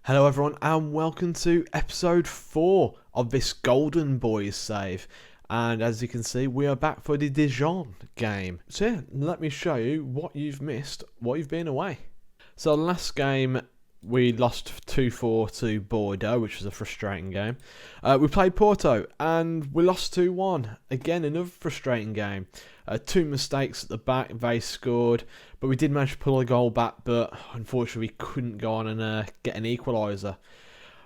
Hello everyone and welcome to episode 4 of this Golden Boys save. And as you can see, we are back for the Dijon game. So yeah, let me show you what you've missed while you've been away. So last game we lost 2-4 to Bordeaux, which was a frustrating game. We played Porto and we lost 2-1. Again, another frustrating game. 2 mistakes at the back, they scored, but we did manage to pull a goal back, but unfortunately we couldn't go on and get an equaliser.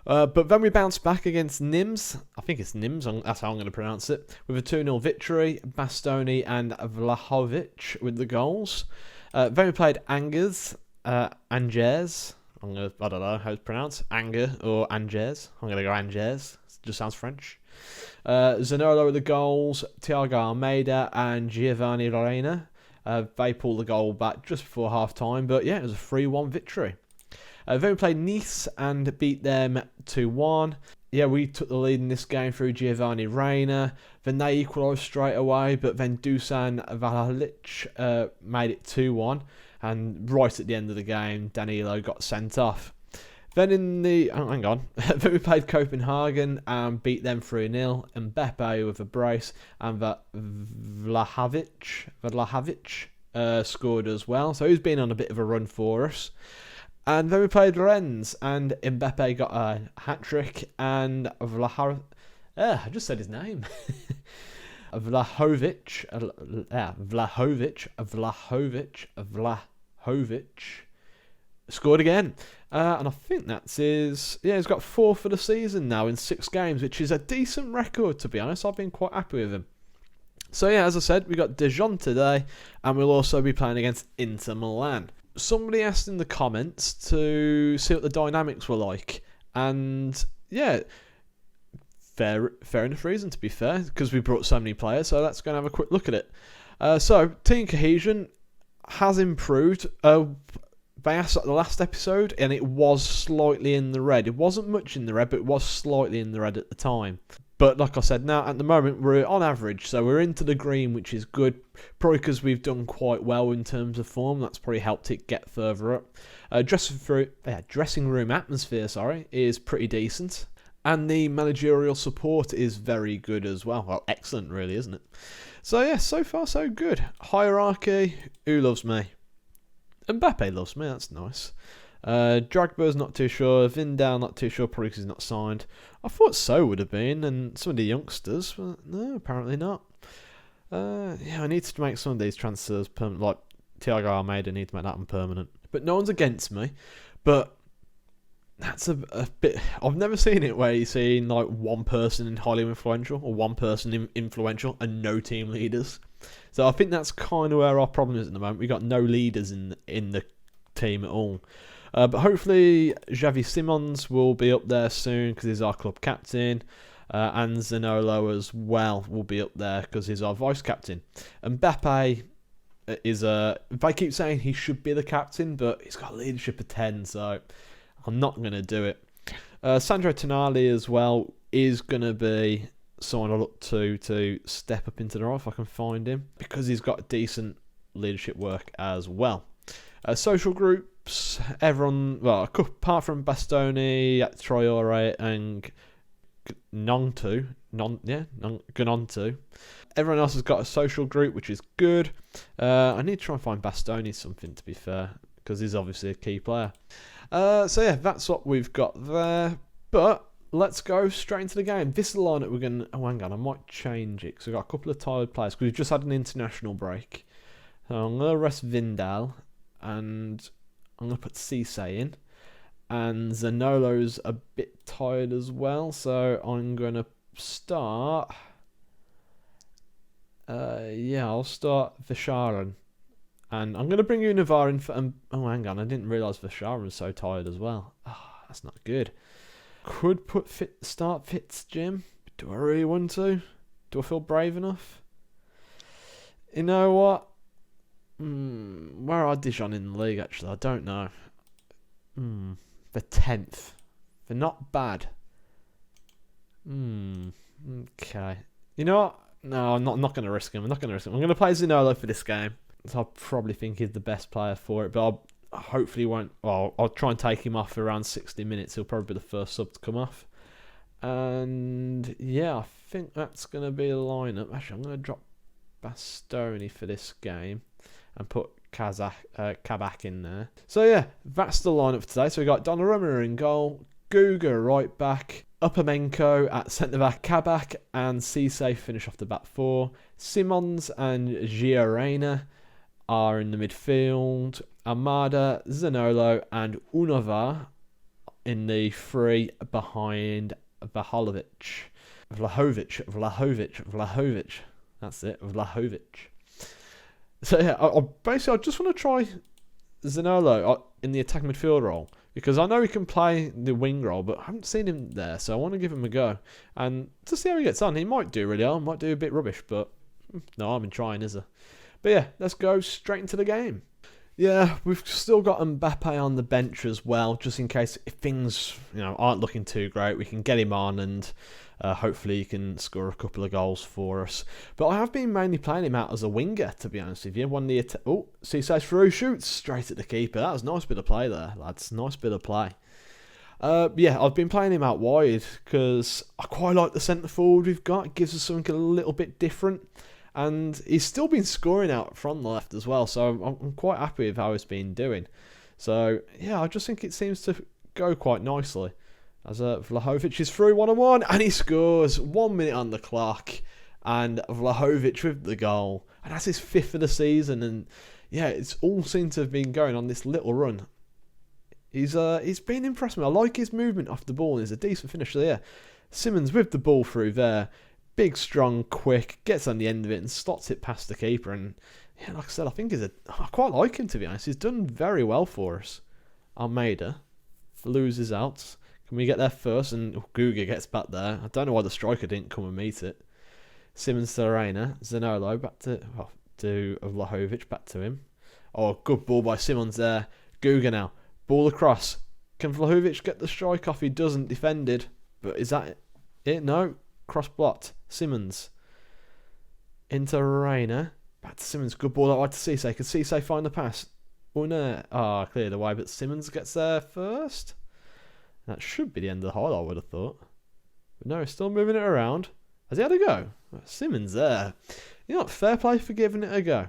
But then we bounced back against Nims, I think it's Nims, that's how I'm going to pronounce it, with a 2-0 victory, Bastoni and Vlahovic with the goals. Then we played Angers, I don't know how it's pronounced, Anger or Angers, I'm going to go Angers, it just sounds French. Zanolo with the goals, Thiago Almeida and Giovanni Reina. They pulled the goal back just before half time, but yeah, it was a 3-1 victory. Then we played Nice and beat them 2-1. Yeah, we took the lead in this game through Giovanni Reina. Then they equalised straight away, but then Dusan Vlahovic made it 2-1. And right at the end of the game, Danilo got sent off. Then then we played Copenhagen and beat them 3-0. Mbappe with a brace and Vlahovic scored as well. So he's been on a bit of a run for us. And then we played Rennes and Mbappe got a hat-trick and I just said his name. Vlahovic scored again. And I think that's his... Yeah, he's got 4 for the season now in 6 games, which is a decent record, to be honest. I've been quite happy with him. So yeah, as I said, we got Dijon today, and we'll also be playing against Inter Milan. Somebody asked in the comments to see what the dynamics were like. And yeah, fair enough reason, to be fair, because we brought so many players. So let's go and have a quick look at it. So, team cohesion has improved. They asked at the last episode, and it was slightly in the red. It wasn't much in the red, but it was slightly in the red at the time. But like I said, now at the moment we're on average, so we're into the green, which is good. Probably because we've done quite well in terms of form. That's probably helped it get further up. Dressing room atmosphere, is pretty decent. And the managerial support is very good as well. Well, excellent really, isn't it? So yeah, so far so good. Hierarchy, who loves me? Mbappe loves me, that's nice. Drogba's not too sure. Vindal not too sure, probably because he's not signed. I thought so would have been, and some of the youngsters, but no, apparently not. Yeah, I need to make some of these transfers permanent, like Thiago Almeida, I need to make that one permanent. But no one's against me, but that's a bit... I've never seen it where you've seen like one person highly influential, or one person influential, and no team leaders. So I think that's kind of where our problem is at the moment. We've got no leaders in the team at all. But hopefully Xavi Simons will be up there soon because he's our club captain. And Zanolo as well will be up there because he's our vice captain. And Mbappe is they keep saying he should be the captain, but he's got leadership of 10, so I'm not going to do it. Sandro Tonali as well is going to be someone I look to step up into the role if I can find him, because he's got decent leadership work as well. Social groups, everyone, well, apart from Bastoni, Traore and Gnonto, everyone else has got a social group, which is good. I need to try and find Bastoni something, to be fair, because he's obviously a key player. So yeah, that's what we've got there. But let's go straight into the game. This is the lineup we're going to... Oh, hang on, I might change it, because we've got a couple of tired players, because we've just had an international break. So I'm going to rest Vindal, and I'm going to put Cisse in. And Zanolo's a bit tired as well, so I'm going to start... I'll start Visharen. And I'm going to bring you Navarre in for... oh, hang on, I didn't realise Visharen was so tired as well. Oh, that's not good. Could start Fitz, Jim. Do I really want to? Do I feel brave enough? You know what? Where are Dijon in the league, actually? I don't know. They're 10th. They're not bad. Okay. You know what? No, I'm not going to risk him. I'm going to play Zanolo for this game. So I probably think he's the best player for it. But hopefully won't. Well, I'll try and take him off for around 60 minutes. He'll probably be the first sub to come off. And yeah, I think that's going to be the lineup. Actually, I'm going to drop Bastoni for this game and put Kabak in there. So yeah, that's the lineup for today. So we got Donnarumma in goal, Guga right back, Upamenko at centre back, Kabak and Cisse finish off the back four. Simons and Giorena are in the midfield. Armada, Zanolo and Unova in the three behind Vlahovic. That's it, Vlahovic. So yeah, I just want to try Zanolo in the attack midfield role, because I know he can play the wing role, but I haven't seen him there, so I want to give him a go and to see how he gets on. He might do really well, might do a bit rubbish, but no harm in trying, is there? But yeah, let's go straight into the game. Yeah, we've still got Mbappe on the bench as well, just in case if things aren't looking too great, we can get him on and hopefully he can score a couple of goals for us. But I have been mainly playing him out as a winger, to be honest with you. Cisse's through, shoots straight at the keeper. That was a nice bit of play there, lads. Nice bit of play. Yeah, I've been playing him out wide because I quite like the centre forward we've got. It gives us something a little bit different. And he's still been scoring out from the left as well, so I'm quite happy with how he's been doing. So, yeah, I just think it seems to go quite nicely. As Vlahovic is through 1-on-1, and he scores. 1 minute on the clock, and Vlahovic with the goal. And that's his 5th of the season, and yeah, it's all seemed to have been going on this little run. He's been impressing me. I like his movement off the ball, and he's a decent finisher there. Simons with the ball through there. Big, strong, quick, gets on the end of it and slots it past the keeper. And yeah, like I said, I quite like him, to be honest. He's done very well for us. Almeida loses out. Can we get there first? And Guga gets back there. I don't know why the striker didn't come and meet it. Simons to Arena. Zanolo back to Vlahovic, back to him. Oh, good ball by Simons there. Guga now. Ball across. Can Vlahovic get the strike off? He doesn't. Defended. But is that it? No. Cross blocked. Simons. Into Reina. Back to Simons. Good ball out wide to Cisse. Can Cisse find the pass? Cleared away, but Simons gets there first. That should be the end of the hole, I would have thought. But no, he's still moving it around. Has he had a go? Simons there. Fair play for giving it a go.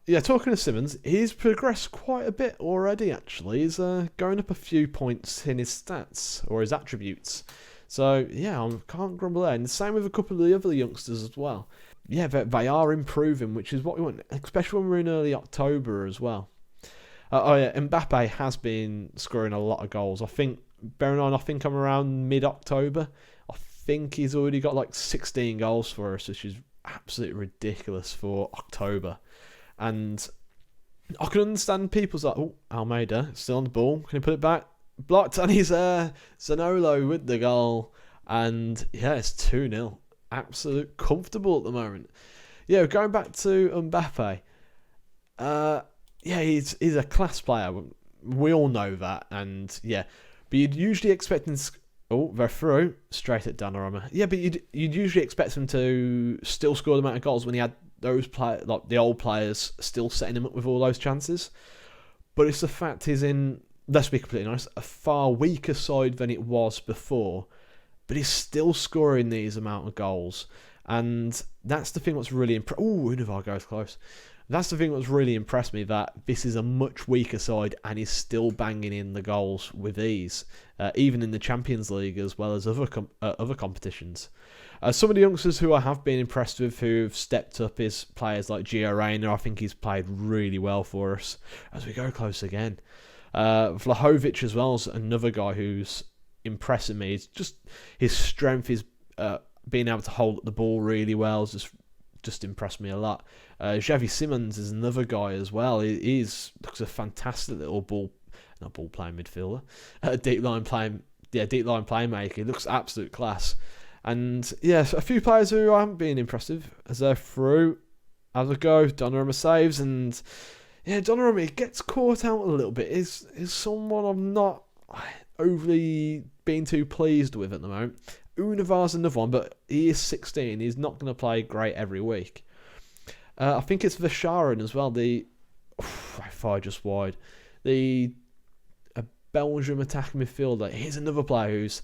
Yeah, talking to Simons, he's progressed quite a bit already, actually. He's going up a few points in his stats, or his attributes. So, yeah, I can't grumble there. And the same with a couple of the other youngsters as well. Yeah, they are improving, which is what we want, especially when we're in early October as well. Mbappe has been scoring a lot of goals. I think I'm around mid-October. I think he's already got like 16 goals for us, which is absolutely ridiculous for October. And I can understand people's like, Almeida, still on the ball. Can he put it back? Blocked, and he's Zanolo with the goal. And yeah, it's 2-0. Absolute comfortable at the moment. Yeah, going back to Mbappe. Yeah, he's a class player. We all know that. And yeah, but you'd usually expect him. They're through straight at Donnarumma. Yeah, but you'd usually expect him to still score the amount of goals when he had those like the old players still setting him up with all those chances. But it's the fact he's in, let's be completely honest, a far weaker side than it was before. But he's still scoring these amount of goals. And that's the thing that's really impressed. Univar goes close. That's the thing that's really impressed me, that this is a much weaker side and he's still banging in the goals with ease, even in the Champions League as well as other competitions. Some of the youngsters who I have been impressed with who've stepped up is players like Gio Reyna. I think he's played really well for us as we go close again. Vlahovic as well is another guy who's impressing me. It's just his strength is being able to hold the ball really well. It's just impressed me a lot. Xavi Simons is another guy as well. He looks a fantastic little ball-playing midfielder. Deep line playmaker. He looks absolute class. And yeah, a few players who I haven't been impressed with as they're through. Have a go. Donnarumma saves, and yeah, Donnarumma gets caught out a little bit. Is someone I'm not overly being too pleased with at the moment. Univar's another one, but he is 16. He's not going to play great every week. I think it's Visharan as well, the far just wide. A Belgium attacking midfielder. Here's another player who's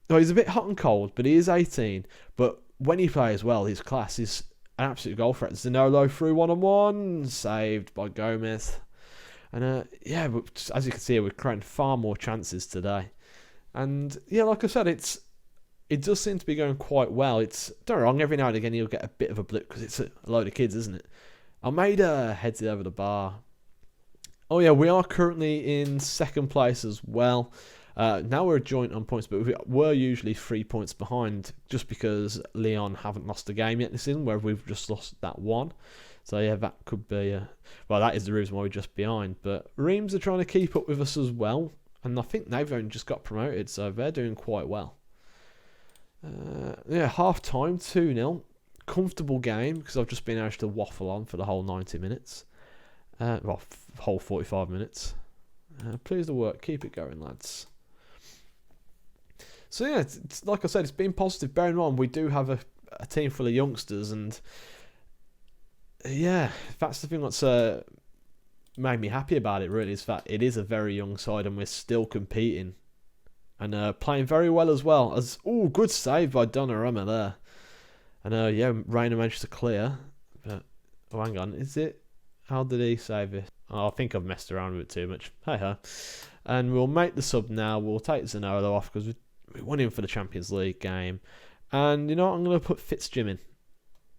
he's a bit hot and cold, but he is 18. But when he plays well, his class is an absolute goal threat. Zanolo through 1-on-1, saved by Gomez. And yeah, but as you can see, we're creating far more chances today. And yeah, like I said, it does seem to be going quite well. Don't get me wrong, every now and again you'll get a bit of a blip because it's a load of kids, isn't it? Almeida heads it over the bar. Oh yeah, we are currently in second place as well. Now we're joint on points, but we were usually 3 points behind just because Lyon haven't lost a game yet this season, where we've just lost that one. So yeah, that could be... well, that is the reason why we're just behind. But Reims are trying to keep up with us as well. And I think they've only just got promoted, so they're doing quite well. Yeah, half-time, 2-0. Comfortable game, because I've just been able to waffle on for the whole 90 minutes. Whole 45 minutes. Please the work. Keep it going, lads. So yeah, it's like I said, it's been positive. Bearing in mind, we do have a team full of youngsters, and yeah, that's the thing that's made me happy about it, really, is that it is a very young side and we're still competing and playing very well as well. Good save by Donnarumma there. And yeah, Reina managed to clear. But, hang on, how did he save it? I think I've messed around with it too much. Hey-ho. And we'll make the sub now. We'll take Zanolo off because we won him for the Champions League game. And you know what? I'm going to put Fitzjim in.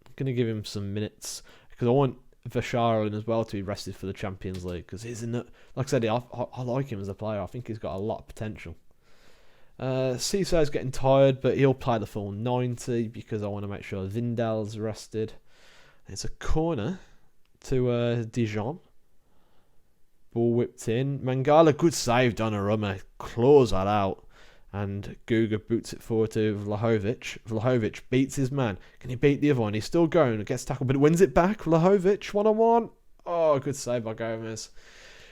I'm going to give him some minutes because I want Vachara in as well to be rested for the Champions League because like I said, I like him as a player. I think he's got a lot of potential. Cesar's getting tired, but he'll play the full 90 because I want to make sure Vindal's rested. It's a corner to Dijon. Ball whipped in. Mangala, good save. Donnarumma claws that out. And Guga boots it forward to Vlahovic. Vlahovic beats his man. Can he beat the other one? He's still going. Gets tackled, but wins it back. Vlahovic, 1-on-1. Oh, good save by Gomez.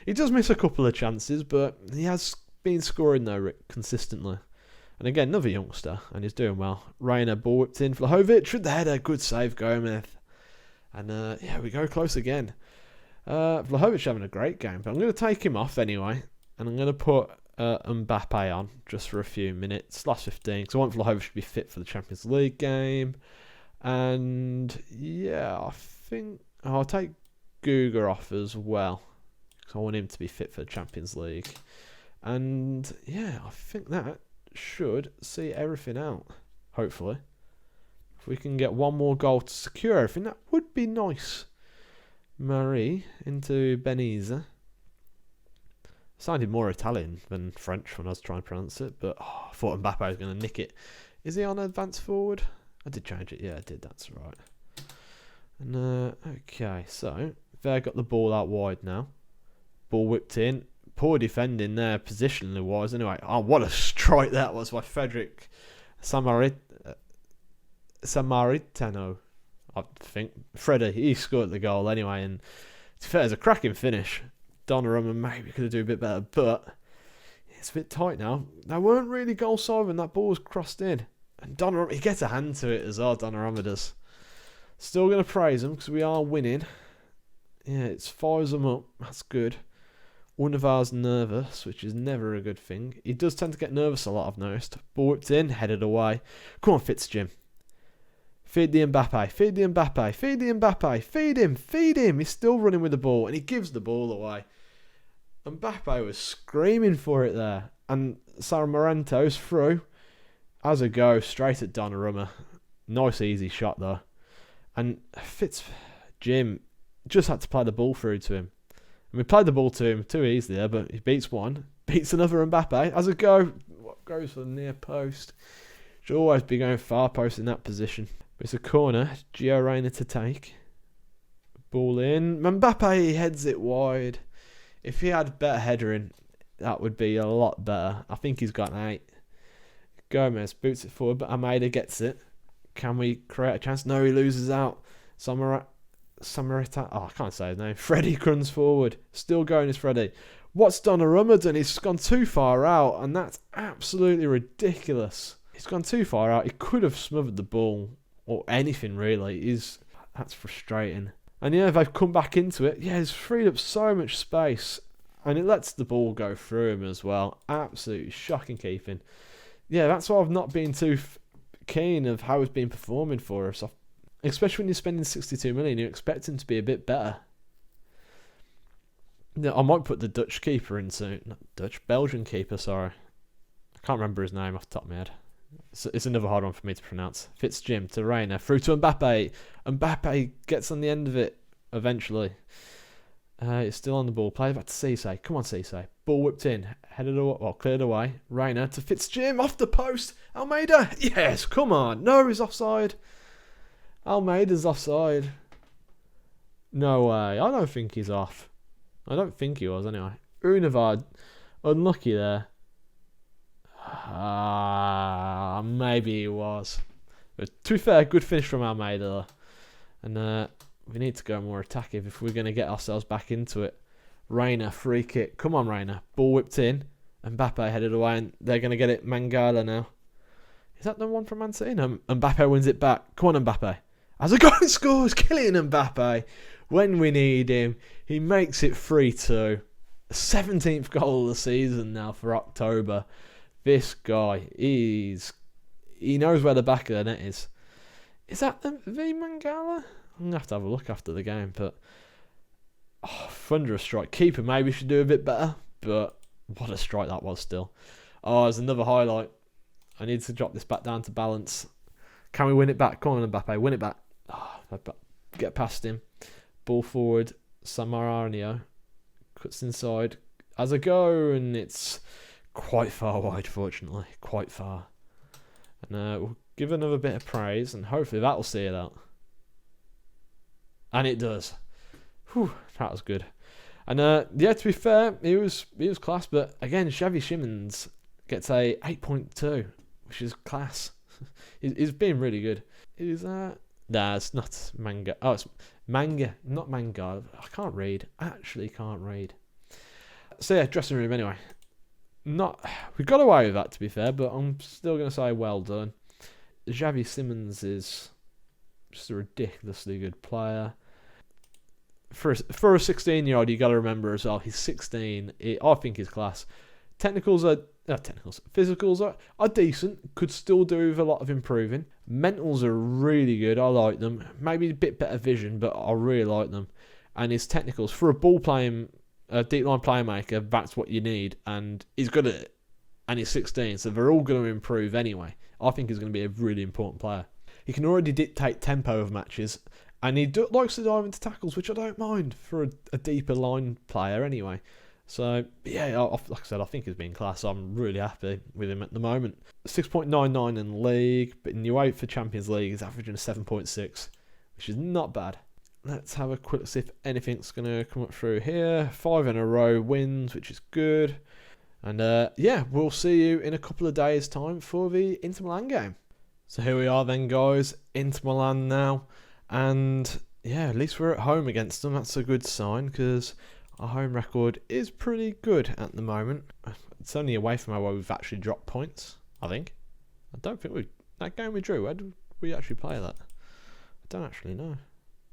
He does miss a couple of chances, but he has been scoring though consistently. And again, another youngster, and he's doing well. Reina, ball whipped in. Vlahovic with the header. Good save, Gomez. And yeah, we go close again. Vlahovic having a great game, but I'm going to take him off anyway. And I'm going to put Mbappe on just for a few minutes, last 15, because I want Vlahovic to be fit for the Champions League game. And yeah, I think I'll take Guga off as well, because I want him to be fit for the Champions League. And yeah, I think that should see everything out, hopefully. If we can get one more goal to secure everything, that would be nice. Marie into Beniza. Sounded more Italian than French when I was trying to pronounce it, but I thought Mbappe was going to nick it. Is he on advance forward? I did change it. Yeah, I did. That's right. And okay, so they got the ball out wide now. Ball whipped in. Poor defending there, positionally wise. Anyway, oh, what a strike that was by Frederick Samaritano. I think Freddy, he scored the goal anyway, and to be fair, it's a cracking finish. Donnarumma maybe could have done a bit better, but it's a bit tight now. They weren't really goal side when that ball was crossed in. And Donnarumma, he gets a hand to it as well, Donnarumma does. Still going to praise him because we are winning. Yeah, it fires them up. That's good. Univar's nervous, which is never a good thing. He does tend to get nervous a lot, I've noticed. Ball whipped in, headed away. Come on, Fitzjim. Feed the Mbappe, feed the Mbappe, feed the Mbappe, feed him. He's still running with the ball, and he gives the ball away. Mbappe was screaming for it there. And Saramorento's through. As a go, straight at Donnarumma. Nice, easy shot, though. And Fitzjim just had to play the ball through to him. And we played the ball to him too easily there, but he beats one, beats another Mbappe. As a go, what goes for the near post? Should always be going far post in that position. But it's a corner. Gio Reyna to take. Ball in. Mbappe heads it wide. If he had better header in, that would be a lot better. I think he's got an 8. Gomez boots it forward, but Almeida gets it. Can we create a chance? No, he loses out. Samarita. Oh, I can't say his name. Freddy runs forward. Still going is Freddy. What's Donnarumma done? He's gone too far out, and that's absolutely ridiculous. He's gone too far out. He could have smothered the ball or anything really. That's frustrating. And yeah, they've come back into it. Yeah, he's freed up so much space. And it lets the ball go through him as well. Absolutely shocking keeping. Yeah, that's why I've not been too keen of how he's been performing for us. Especially when you're spending 62 million, you expect him to be a bit better. Yeah, I might put the Dutch keeper in soon. Not Dutch, Belgian keeper, sorry. I can't remember his name off the top of my head. It's another hard one for me to pronounce. Fitzjim to Reina, through to Mbappe. Mbappe gets on the end of it eventually. It's still on the ball. Play back to Cisse. Come on, Cisse. Ball whipped in. Headed away. Well, cleared away. Reina to Fitzjim. Off the post. Almeida. Yes, come on. No, he's offside. Almeida's offside. No way. I don't think he's off. I don't think he was anyway. Unavad. Unlucky there. Maybe he was. But to be fair, good finish from Almeida though. And we need to go more attacking if we're going to get ourselves back into it. Reina, free kick. Come on, Reina. Ball whipped in. Mbappe headed away, and they're going to get it Mangala now. Is that the one from Man City? No, Mbappe wins it back. Come on, Mbappe. As a goal scores, Kylian Mbappe. When we need him, he makes it 3-2. 17th goal of the season now for October. This guy, he knows where the back of the net is. Is that the Mangala? I'm going to have a look after the game, but thunderous strike. Keeper maybe should do a bit better, but what a strike that was still. Oh, there's another highlight. I need to drop this back down to balance. Can we win it back? Come on, Mbappe, win it back. Oh, get past him. Ball forward. Samaranio cuts inside. As I go, and it's quite far wide, fortunately. Quite far. And we'll give another bit of praise, and hopefully that will see it out. And it does. Whew, that was good. And yeah, to be fair, he was class. But again, Xavi Simons gets a 8.2, which is class. He's been really good. Is that? Nah, it's not Manga. Oh, it's Manga, not Manga. I can't read. Actually, can't read. So yeah, dressing room anyway. We got away with that, to be fair, but I'm still going to say well done. Xavi Simons is just a ridiculously good player. For a 16-year-old, you got to remember as well, he's 16. I think he's class. Physicals are decent. Could still do with a lot of improving. Mentals are really good. I like them. Maybe a bit better vision, but I really like them. And his technicals for a deep line playmaker, that's what you need. And he's good at it. And he's 16, so they're all going to improve anyway. I think he's going to be a really important player. He can already dictate tempo of matches. And he likes to dive into tackles, which I don't mind for a deeper line player anyway. So, yeah, like I said, I think he's been class. I'm really happy with him at the moment. 6.99 in league, but in UEFA Champions League, he's averaging a 7.6, which is not bad. Let's have a quick see if anything's going to come up through here. 5 in a row wins, which is good. And, yeah, we'll see you in a couple of days' time for the Inter Milan game. So here we are then, guys. Inter Milan now. And yeah, at least we're at home against them. That's a good sign because our home record is pretty good at the moment. It's only away from where we've actually dropped points, I think. I don't think that game we drew, where did we actually play that? I don't actually know.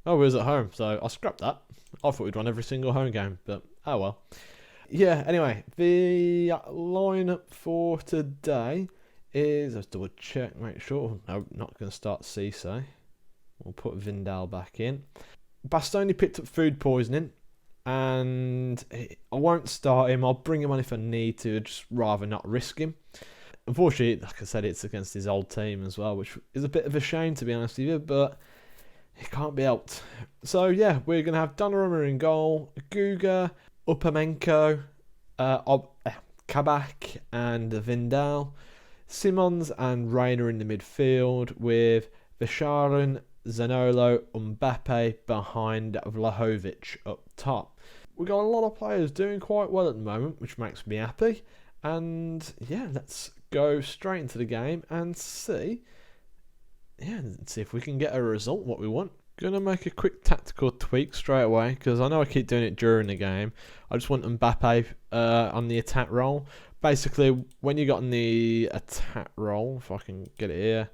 Oh, we was at home, so I scrapped that. I thought we'd won every single home game, but oh well. Yeah, anyway, the lineup for today is, let's double check, make sure. No, not going to start Cisse. We'll put Vindal back in. Bastoni picked up food poisoning, and I won't start him. I'll bring him on if I need to, just rather not risk him. Unfortunately, like I said, it's against his old team as well, which is a bit of a shame, to be honest with you, but it can't be helped. So, yeah, we're going to have Donnarumma in goal, Guga, Upamenko, Kabak, and Vindal. Simons and Reina in the midfield, with Visharan, Zanolo, Mbappe behind Vlahovic up top. We've got a lot of players doing quite well at the moment, which makes me happy. And yeah, let's go straight into the game and see if we can get a result what we want. Gonna make a quick tactical tweak straight away because I know I keep doing it during the game. I just want Mbappe on the attack role. Basically, when you got on the attack role, if I can get it here,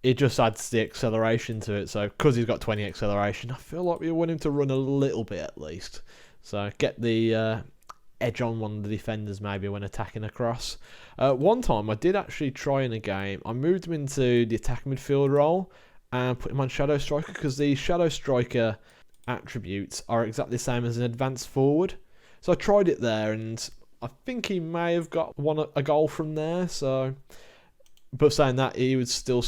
it just adds the acceleration to it. So because he's got 20 acceleration, I feel like we want him to run a little bit at least. So get the edge on one of the defenders maybe when attacking across. One time I did actually try in a game. I moved him into the attack midfield role and put him on Shadow Striker because the Shadow Striker attributes are exactly the same as an advanced forward. So I tried it there, and I think he may have got a goal from there. So, but saying that, he still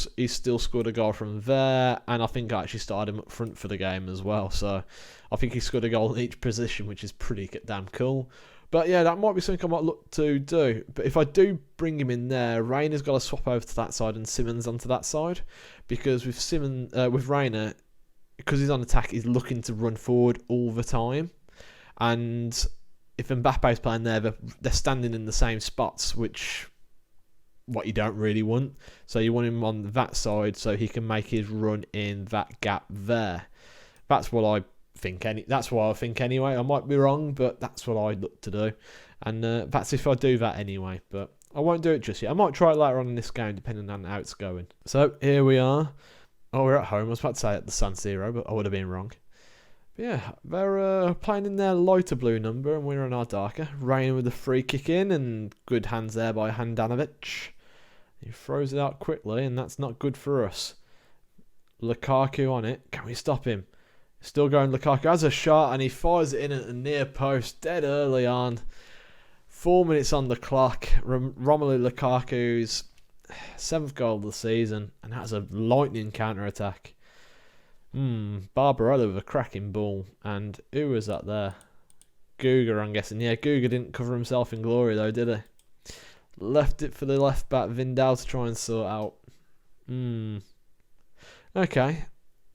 scored a goal from there, and I think I actually started him up front for the game as well. So I think he scored a goal in each position, which is pretty damn cool. But yeah, that might be something I might look to do. But if I do bring him in there, Rayner's got to swap over to that side and Simmons onto that side, because with Rayner, because he's on attack, he's looking to run forward all the time, and if Mbappe's playing there, they're standing in the same spots, which what you don't really want. So you want him on that side so he can make his run in that gap there. That's what I think. That's what I think anyway. I might be wrong, but that's what I'd look to do, and that's if I do that anyway. But I won't do it just yet. I might try it later on in this game, depending on how it's going. So here we are. Oh, we're at home. I was about to say at the San Siro, but I would have been wrong. Yeah, they're playing in their lighter blue number, and we're in our darker. Rain with a free kick in, and good hands there by Handanovic. He throws it out quickly, and that's not good for us. Lukaku on it. Can we stop him? Still going. Lukaku has a shot, and he fires it in at the near post dead early on. 4 minutes on the clock. Romelu Lukaku's 7th goal of the season, and that's a lightning counter-attack. Barbarella with a cracking ball. And who was that there? Guga, I'm guessing. Yeah, Guga didn't cover himself in glory though, did he? Left it for the left back Vindal to try and sort out. Okay.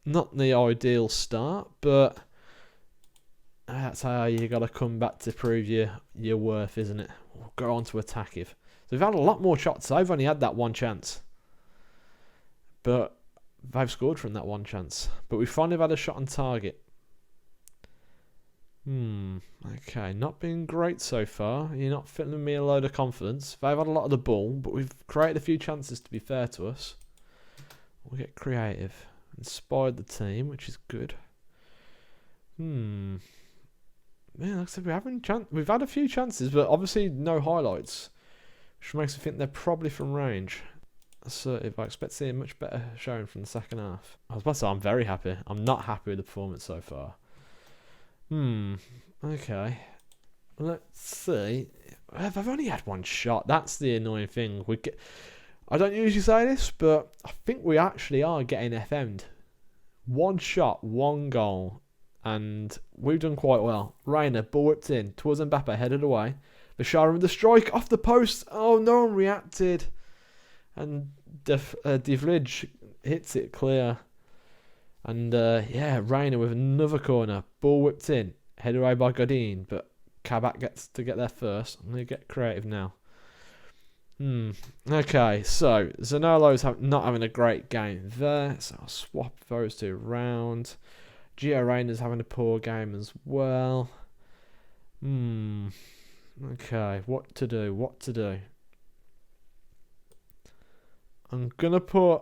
Not the ideal start, but that's how you got to come back to prove your worth, isn't it? We'll go on to attack if. So we've had a lot more shots. They've only had that one chance. But they've scored from that one chance. But we finally had a shot on target. Okay, not been great so far. You're not filling me a load of confidence. They've had a lot of the ball, but we've created a few chances to be fair to us. We'll get creative. Inspired the team, which is good. Yeah, like I said, we've had a few chances, but obviously no highlights, which makes me think they're probably from range. Assertive. I expect to see a much better showing from the second half. I was about to say I'm very happy. I'm not happy with the performance so far. Okay. Let's see. I've only had one shot. That's the annoying thing. I don't usually say this, but I think we actually are getting FM'd. One shot, one goal, and we've done quite well. Rayner, ball whipped in towards Mbappe, headed away. Bashara with the strike off the post. Oh, no one reacted. And De Vrij hits it clear. And Rayner with another corner. Ball whipped in. Headed away by Godin, but Kabak gets to get there first. I'm going to get creative now. Okay, so Zaniolo's not having a great game there, so I'll swap those two around. Gio Reyna's having a poor game as well. Okay, what to do? I'm going to put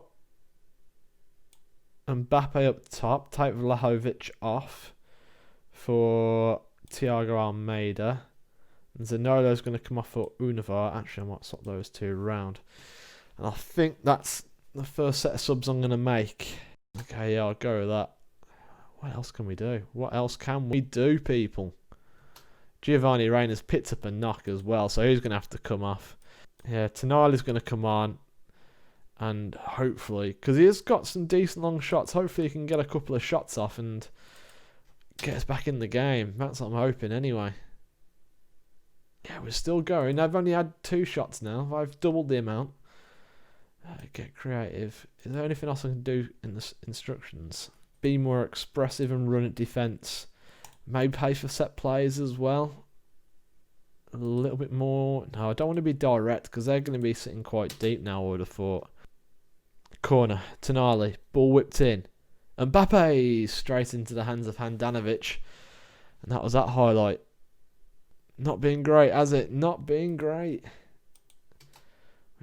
Mbappe up top, take Vlahovic off for Thiago Almeida. And Zaniolo's going to come off for Univar. Actually, I might swap those two around. And I think that's the first set of subs I'm going to make. Okay, yeah, I'll go with that. What else can we do? What else can we do, people? Giovanni Reyna's picked up a knock as well, so he's going to have to come off. Yeah, Tonali's going to come on. And hopefully, because he has got some decent long shots, hopefully he can get a couple of shots off and get us back in the game. That's what I'm hoping anyway. Yeah, we're still going. I've only had 2 shots now. I've doubled the amount. Get creative. Is there anything else I can do in the instructions? Be more expressive and run at defence. Maybe pay for set plays as well. A little bit more. No, I don't want to be direct because they're going to be sitting quite deep now, I would have thought. Corner. Tonali. Ball whipped in. Mbappe straight into the hands of Handanovic. And that was that highlight. Not being great, has it? Not being great.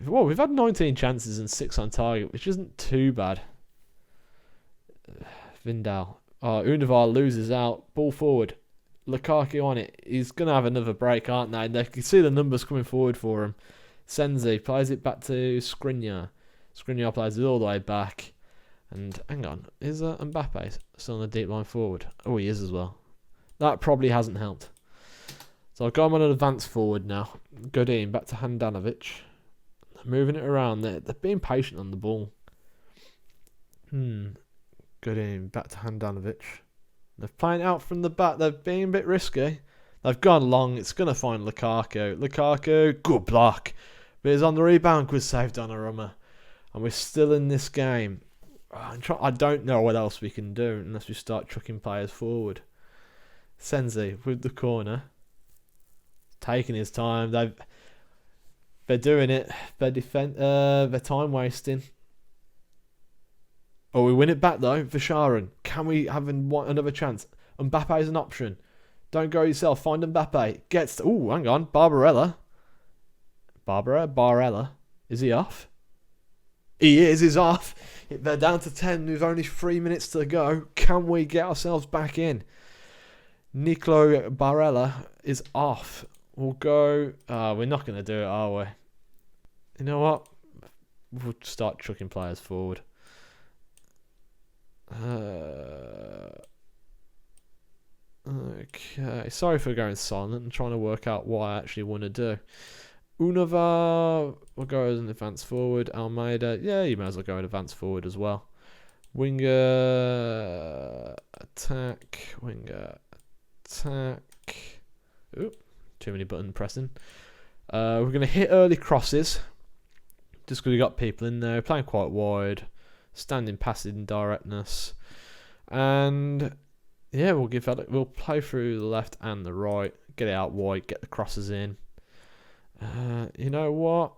Well, we've had 19 chances and 6 on target, which isn't too bad. Vindal. Oh, Univar loses out. Ball forward. Lukaku on it. He's going to have another break, aren't they? They can see the numbers coming forward for him. Senzi plays it back to Skriniar. Skriniar plays it all the way back. And hang on, is Mbappe still on the deep line forward? Oh, he is as well. That probably hasn't helped. So I've got him on an advance forward now. Godin back to Handanovic. Moving it around. They're being patient on the ball. Godin back to Handanovic. They're playing out from the back. They're being a bit risky. They've gone long. It's going to find Lukaku. Lukaku, good block. But it's on the rebound. Good save, Donnarumma. And we're still in this game. I don't know what else we can do unless we start chucking players forward. Senzi with the corner. Taking his time. They're doing it. They're time wasting. Oh, we win it back though for Sharon. Can we have another chance? Mbappe is an option. Don't go yourself. Find Mbappe. Hang on. Barella. Is he off? He is. He's off. They're down to 10 with only 3 minutes to go. Can we get ourselves back in? Nicolo Barella is off. We'll go... we're not going to do it, are we? You know what? We'll start chucking players forward. Okay. Sorry for going silent. I'm trying to work out what I actually want to do. Unava will go as an advance forward. Almeida, yeah, you may as well go an advance forward as well. Winger attack. Oop, too many button pressing. We're going to hit early crosses. Just because we got people in there. Playing quite wide. Standing passing directness. And yeah, we'll play through the left and the right. Get it out wide. Get the crosses in. You know what?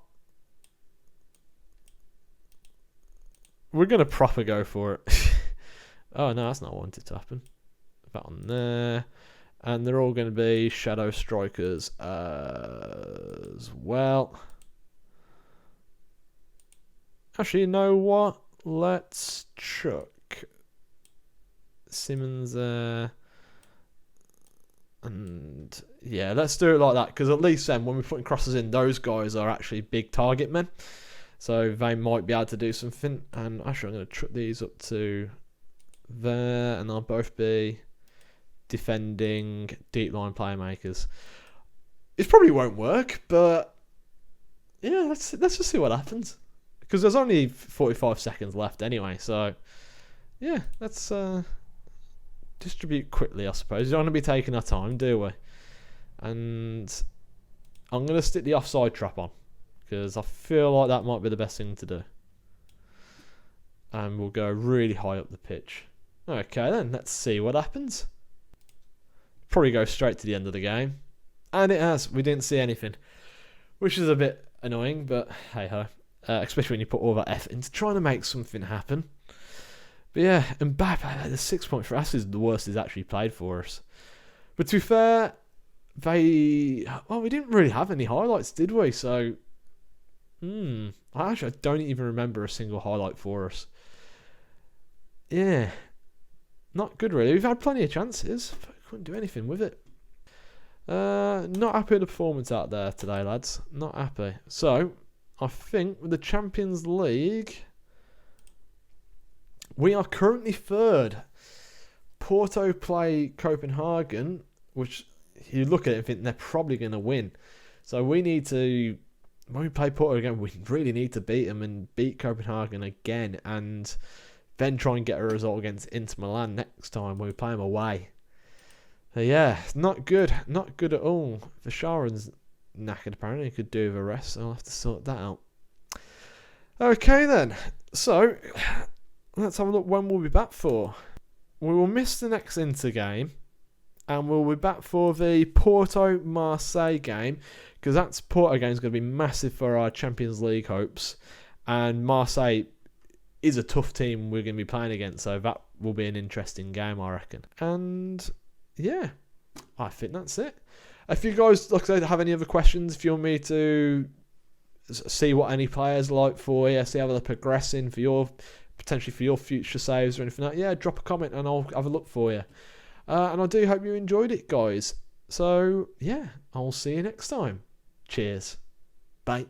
We're going to proper go for it. Oh, no, that's not what I wanted to happen. That on there. And they're all going to be shadow strikers as well. Actually, you know what? Let's chuck Simmons there. And yeah, let's do it like that, because at least then when we're putting crosses in, those guys are actually big target men, so they might be able to do something. And actually I'm going to chuck these up to there, and they'll both be defending deep line playmakers. It probably won't work, but yeah, let's just see what happens, because there's only 45 seconds left anyway. So yeah, let's distribute quickly, I suppose. You don't want to be taking our time, do we? And I'm going to stick the offside trap on, because I feel like that might be the best thing to do. And we'll go really high up the pitch. Okay then, let's see what happens. Probably go straight to the end of the game. And it has. We didn't see anything, which is a bit annoying, but hey ho. Especially when you put all that effort into trying to make something happen. But yeah, Mbappe, the 6 point for us is the worst he's actually played for us. But to be fair, we didn't really have any highlights, did we? So, I don't even remember a single highlight for us. Yeah, not good really. We've had plenty of chances, but couldn't do anything with it. Not happy with the performance out there today, lads. Not happy. So, I think with the Champions League, we are currently third. Porto play Copenhagen, which you look at it and think they're probably going to win. So we need to, when we play Porto again, we really need to beat them and beat Copenhagen again, and then try and get a result against Inter Milan next time when we play them away. So yeah, not good. Not good at all. Sharon's knackered apparently. He could do with a rest, so I'll have to sort that out. Okay then. So let's have a look when we'll be back for. We will miss the next Inter game, and we'll be back for the Porto-Marseille game, because that Porto game is going to be massive for our Champions League hopes, and Marseille is a tough team we're going to be playing against, so that will be an interesting game, I reckon. And yeah, I think that's it. If you guys, like I said, have any other questions, if you want me to see what any players like for you, see how they're progressing for your potentially for your future saves or anything like that, yeah, drop a comment and I'll have a look for you. And I do hope you enjoyed it, guys. So yeah, I'll see you next time. Cheers. Bye.